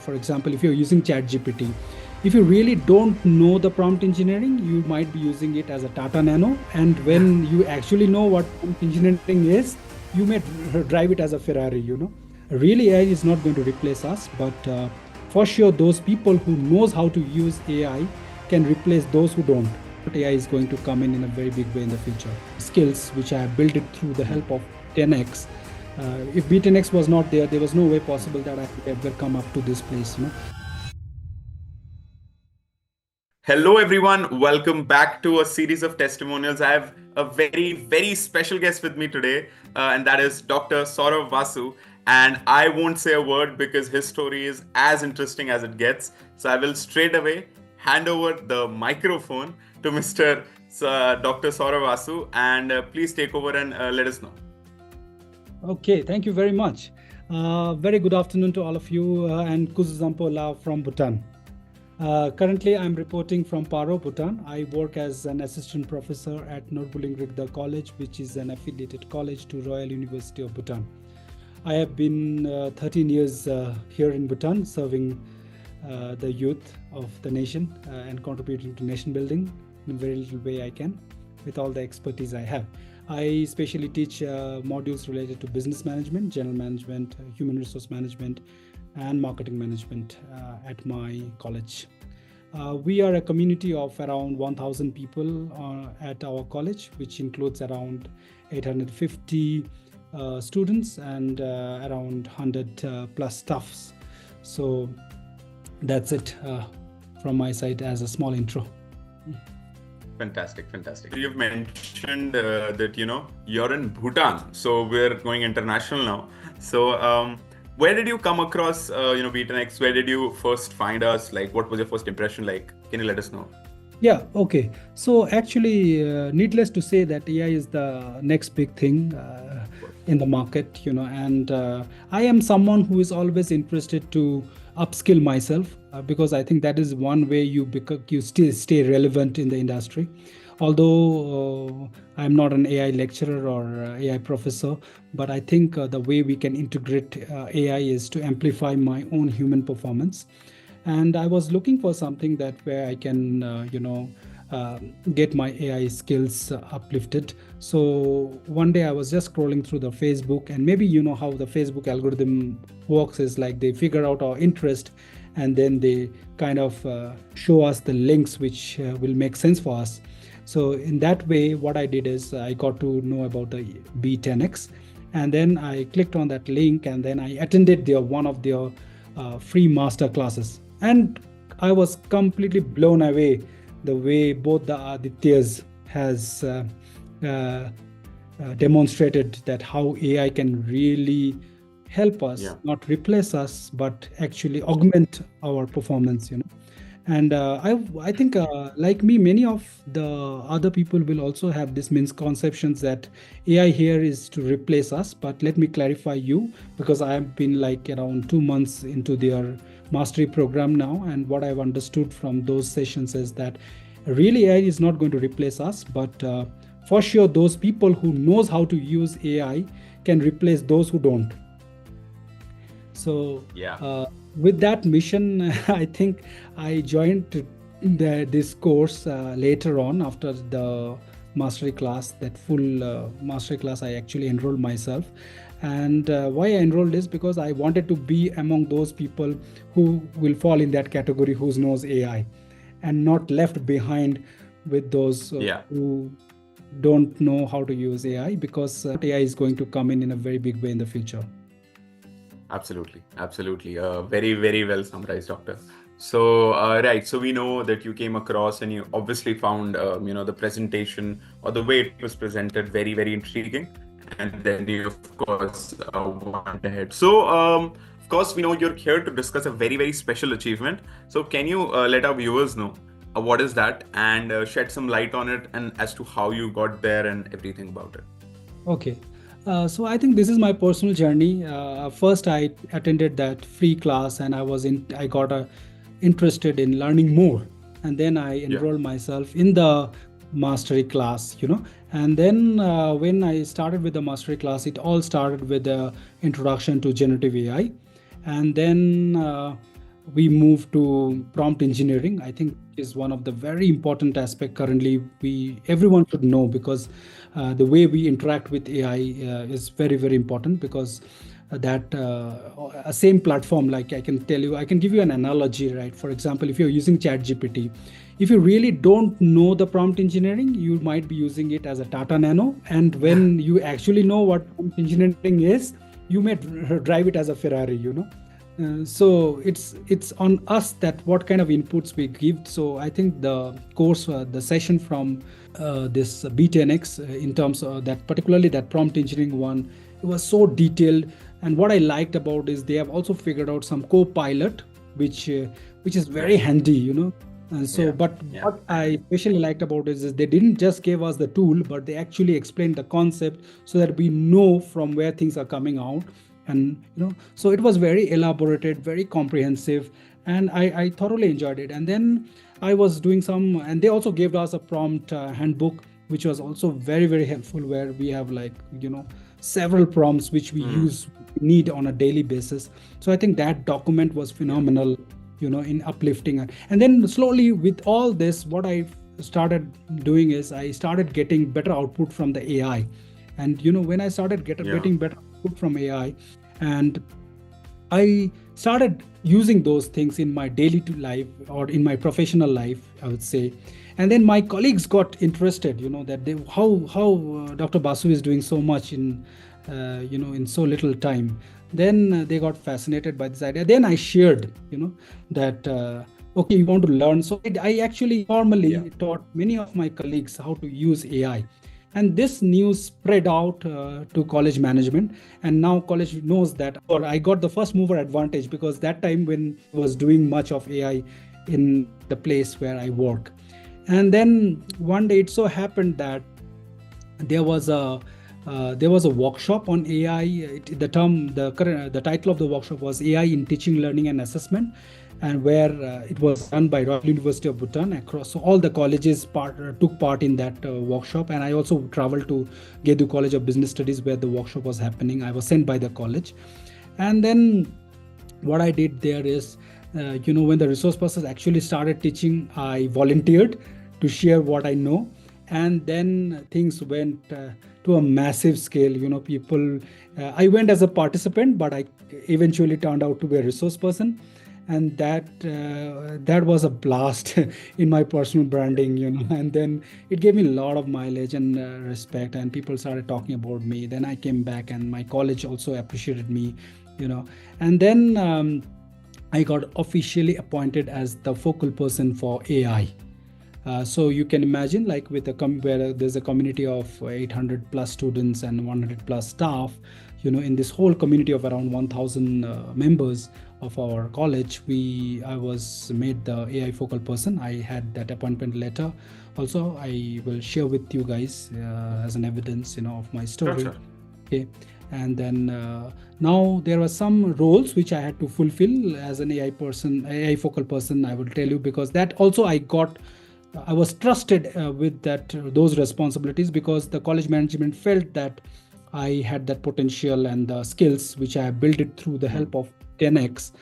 For example, if you're using ChatGPT, if you really don't know the prompt engineering, you might be using it as a Tata Nano. And when you actually know what prompt engineering is, you may drive it as a Ferrari. Really, AI is not going to replace us, but for sure, those people who knows how to use AI can replace those who don't. But AI is going to come in a very big way in the future. Skills which I have built it through the help of 10x. If B10X was not there, there was no way possible that I could ever come up to this place. Hello, everyone. Welcome back to a series of testimonials. I have a very, very special guest with me today, and that is Dr. Sourav Basu. And I won't say a word because his story is as interesting as it gets. So I will straight away hand over the microphone to Mr. Dr. Sourav Basu, and please take over and let us know. Okay, thank you very much. Very good afternoon to all of you, and Kuzuzampo La from Bhutan. Currently, I'm reporting from Paro, Bhutan. I work as an assistant professor at Norbulingrigda College, which is an affiliated college to Royal University of Bhutan. I have been 13 years here in Bhutan, serving the youth of the nation and contributing to nation building in a very little way I can, with all the expertise I have. I especially teach modules related to business management, general management, human resource management, and marketing management at my college. We are a community of around 1,000 people at our college, which includes around 850 students and around 100 plus staffs. So that's it from my side as a small intro. Fantastic. You've mentioned that you're in Bhutan, so we're going international now. So where did you come across B10X? Where did you first find us? Like, what was your first impression like? Can you let us know? Yeah, okay. So actually, needless to say that AI is the next big thing in the market, and I am someone who is always interested to upskill myself because I think that is one way you still stay relevant in the industry. Although I'm not an AI lecturer or AI professor, but I think the way we can integrate AI is to amplify my own human performance. And I was looking for something that where I can, get my AI skills uplifted. So one day I was just scrolling through the Facebook, and maybe you know how the Facebook algorithm works is like they figure out our interest, and then they kind of show us the links which will make sense for us. So in that way, what I did is I got to know about the B10X, and then I clicked on that link, and then I attended one of their free master classes. And I was completely blown away the way both the Adityas has demonstrated that how AI can really help us, not replace us, but actually augment our performance. And I think, like me, many of the other people will also have this misconceptions that AI here is to replace us. But let me clarify you, because I have been like around 2 months into their mastery program now. And what I've understood from those sessions is that really AI is not going to replace us, but for sure, those people who knows how to use AI can replace those who don't. So with that mission, I think I joined this course later on after the mastery class, that full mastery class. I actually enrolled myself. And why I enrolled is because I wanted to be among those people who will fall in that category, who knows AI, and not left behind with those who don't know how to use AI, because AI is going to come in a very big way in the future. Absolutely. Very, very well summarized, Doctor. So, right. So we know that you came across and you obviously found, the presentation or the way it was presented very, very intriguing. And then you, of course, went ahead. So, of course, we know you're here to discuss a very, very special achievement. So can you let our viewers know what is that, and shed some light on it, and as to how you got there and everything about it? Okay. So I think this is my personal journey. First, I attended that free class, and I got interested in learning more, and then I enrolled myself in the mastery class. And then when I started with the mastery class, it all started with the introduction to generative AI, and then we moved to prompt engineering. I think is one of the very important aspect currently. Everyone should know, because the way we interact with AI is very, very important, because that a same platform, like I can give you an analogy, right? For example, if you're using ChatGPT, if you really don't know the prompt engineering, you might be using it as a Tata Nano, and when you actually know what prompt engineering is, you may drive it as a Ferrari, so it's on us that what kind of inputs we give. So I think the course, the session from this B10X, in terms of that, particularly that prompt engineering one, it was so detailed. And what I liked about is they have also figured out some co-pilot, which is very handy. And so, but what I especially liked about it is they didn't just give us the tool, but they actually explained the concept so that we know from where things are coming out. And so it was very elaborated, very comprehensive, and I thoroughly enjoyed it. And then I was doing and they also gave us a prompt handbook, which was also very, very helpful, where we have several prompts which we need on a daily basis. So I think that document was phenomenal, in uplifting. And then slowly, with all this, what I started doing is I started getting better output from the AI. And when I started getting better output from AI, and I started using those things in my daily life or in my professional life, I would say. And then my colleagues got interested, that how Dr. Basu is doing so much in so little time. Then they got fascinated by this idea. Then I shared, that okay, you want to learn. So I actually formally taught many of my colleagues how to use AI. And this news spread out to college management, and now college knows that, or I got the first mover advantage, because that time when I was doing much of AI in the place where I work. And then one day it so happened that there was a workshop on AI. The title of the workshop was AI in Teaching, Learning and Assessment, and where it was done by Royal University of Bhutan. Across, so all the colleges took part in that workshop, and I also traveled to Gedu College of Business Studies, where the workshop was happening. I was sent by the college. And then what I did there is, when the resource persons actually started teaching, I volunteered to share what I know. And then things went to a massive scale. People, I went as a participant, but I eventually turned out to be a resource person. And that was a blast in my personal branding, and then it gave me a lot of mileage and respect, and people started talking about me. Then I came back, and my college also appreciated me, and then I got officially appointed as the focal person for AI. So you can imagine, like with where there's a community of 800 plus students and 100 plus staff, in this whole community of around 1,000 members of our college, I was made the AI focal person. I had that appointment letter. Also, I will share with you guys as an evidence, of my story. Sure. Okay. And then now there were some roles which I had to fulfill as an AI focal person. I will tell you, because that also I was trusted with those responsibilities, because the college management felt that I had that potential and the skills which I have built it through the help of 10x.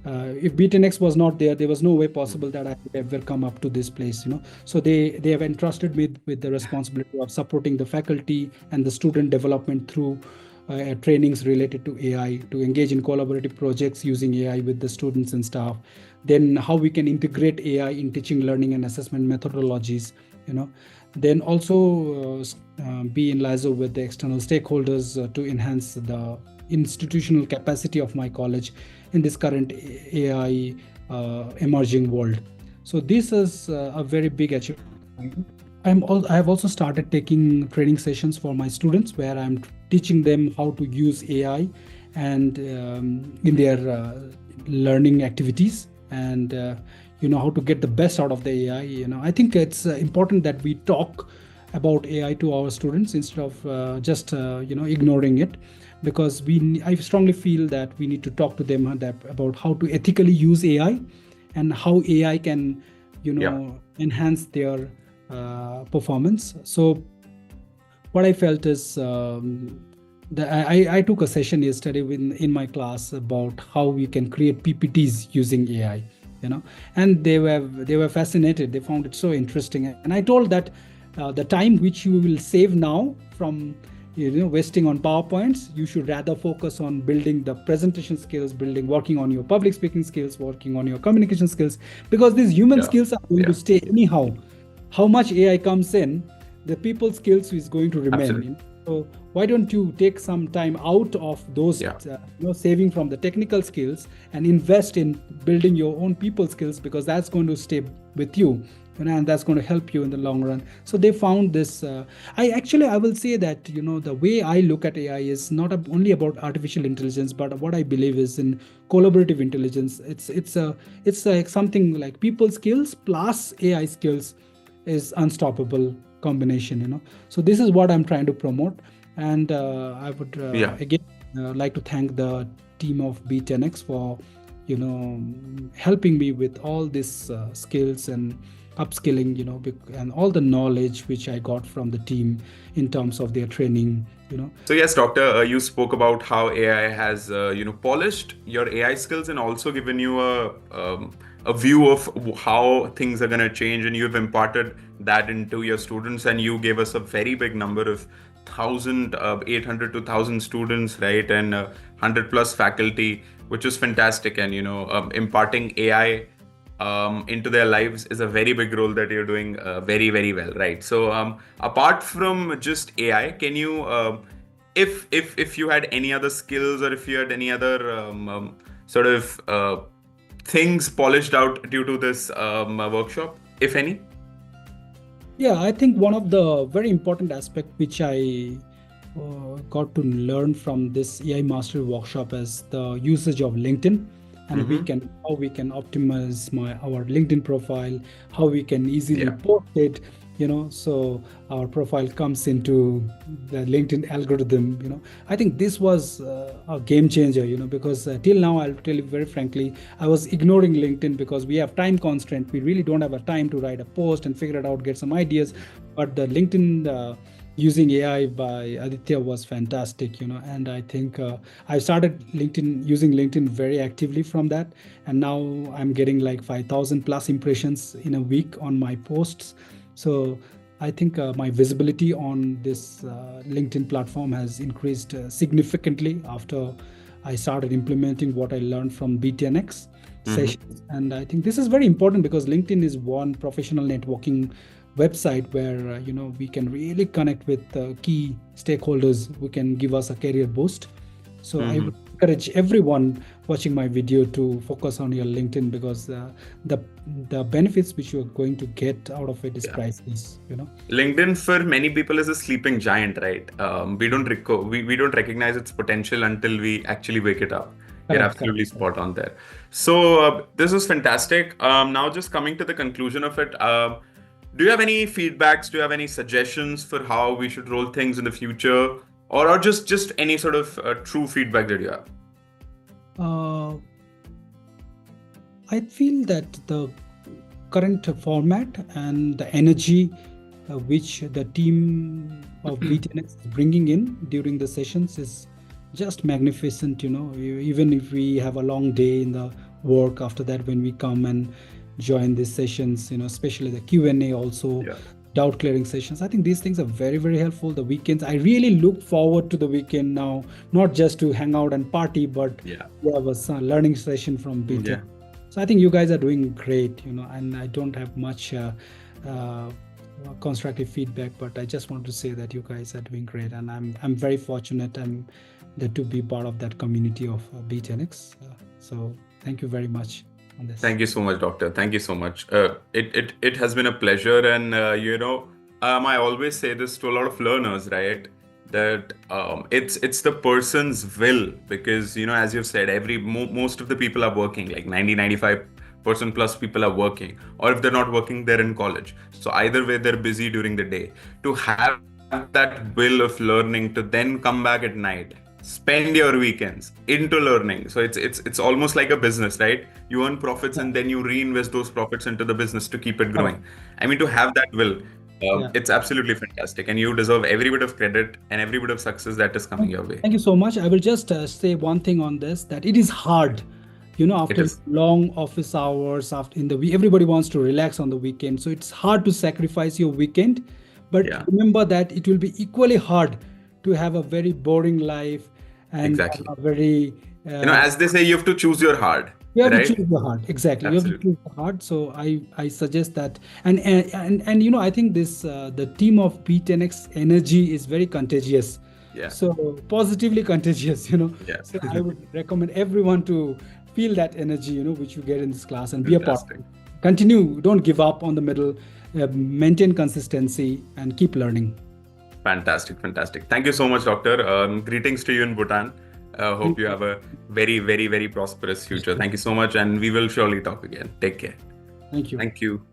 If B10X was not there, there was no way possible that I would ever come up to this place. So they have entrusted me with the responsibility of supporting the faculty and the student development through trainings related to AI, to engage in collaborative projects using AI with the students and staff. Then how we can integrate AI in teaching, learning and assessment methodologies. Then also be in liaison with the external stakeholders to enhance the institutional capacity of my college in this current AI emerging world. So this is a very big achievement. I have also started taking training sessions for my students, where I'm teaching them how to use AI and in their learning activities, and how to get the best out of the AI. I think it's important that we talk about AI to our students instead of just ignoring it, because I strongly feel that we need to talk to them about how to ethically use AI and how AI can enhance their performance. So what I felt is I took a session yesterday in my class about how we can create PPTs using AI, you know, and they were fascinated. They found it so interesting, and I told that the time which you will save now from wasting on PowerPoints, you should rather focus on building the presentation skills, working on your public speaking skills, working on your communication skills, because these human Yeah. skills are going to Yeah. stay anyhow. How much AI comes in, the people skills is going to remain. Absolutely. So why don't you take some time out of those, Yeah. saving from the technical skills and invest in building your own people skills, because that's going to stay with you, and that's going to help you in the long run. So they found this. I will say that the way I look at AI is not only about artificial intelligence, but what I believe is in collaborative intelligence. It's something like people skills plus AI skills is unstoppable combination. So this is what I'm trying to promote, and I would Yeah. again like to thank the team of B10X for helping me with all these skills and upskilling, and all the knowledge which I got from the team in terms of their training. So yes, Doctor, you spoke about how AI has polished your AI skills and also given you a view of how things are going to change, and you've imparted that into your students, and you gave us a very big number of 1,800 to 1,000 students, right, and 100 plus faculty, which is fantastic, and imparting AI into their lives is a very big role that you're doing very, very well, right? So apart from just AI, can you if you had any other skills, or if you had any other sort of things polished out due to this workshop, if any? Yeah, I think one of the very important aspect which I got to learn from this AI Mastery workshop is the usage of LinkedIn, and Mm-hmm. how we can optimize our LinkedIn profile, how we can easily Yeah. post it, so our profile comes into the LinkedIn algorithm. I think this was a game changer, because till now, I'll tell you very frankly, I was ignoring LinkedIn because we have time constraint. We really don't have a time to write a post and figure it out, get some ideas. But the LinkedIn using AI by Aditya was fantastic, and I think I started using LinkedIn very actively from that, and now I'm getting like 5,000 plus impressions in a week on my posts. So I think my visibility on this LinkedIn platform has increased significantly after I started implementing what I learned from B10X Mm-hmm. sessions. And I think this is very important because LinkedIn is one professional networking website where we can really connect with key stakeholders who can give us a career boost. So I Mm-hmm. would encourage everyone watching my video to focus on your LinkedIn, because the benefits which you are going to get out of it is Yeah. priceless. LinkedIn for many people is a sleeping giant, right? We don't recognize its potential until we actually wake it up. You're Correct, correct, absolutely correct. spot on there. So this was fantastic. Now just coming to the conclusion of it, do you have any feedbacks? Do you have any suggestions for how we should roll things in the future, or just any sort of true feedback that you have? Uh, I feel that the current format and the energy which the team of B10X is bringing in during the sessions is just magnificent. Even if we have a long day in the work after that, when we come and join these sessions, especially the Q&A, also Yeah. doubt clearing sessions, I think these things are very, very helpful. The weekends, I really look forward to the weekend now, not just to hang out and party, but Yeah. we have a learning session from Yeah. B10. So I think you guys are doing great, and I don't have much uh, constructive feedback, but I just want to say that you guys are doing great, and I'm very fortunate and that to be part of that community of B10X. So thank you very much on this. Thank you so much, Doctor. Thank you so much. It has been a pleasure, and I always say this to a lot of learners, right? That it's the person's will, because as you've said, most of the people are working, like 95% plus people are working, or if they're not working, they're in college. So either way, they're busy during the day. To have that will of learning, to then come back at night, spend your weekends into learning. So it's almost like a business, right? You earn profits Yeah, and then you reinvest those profits into the business to keep it correct. growing. I mean, to have that will, Yeah. It's absolutely fantastic, and you deserve every bit of credit and every bit of success that is coming your way. Thank you so much. I will just say one thing on this, that it is hard, It after is. long office hours, after in the week, everybody wants to relax on the weekend. So it's hard to sacrifice your weekend. But Yeah, remember that it will be equally hard to have a very boring life and exactly. a very As they say, you have to choose your hard, you have to right? choose the heart. Exactly. You have to Absolutely. choose the heart. So I suggest that. And I think this the team of B10X energy is very contagious. Yeah. So positively contagious. Yeah. So I would recommend everyone to feel that energy, which you get in this class and be a part of Fantastic. it. Continue. Don't give up on the middle. Maintain consistency and keep learning. Fantastic. Fantastic. Thank you so much, Doctor. Greetings to you in Bhutan. Hope Thank you you. have a very, very, very prosperous future. Thank you so much, and we will surely talk again. Take care. Thank you. Thank you.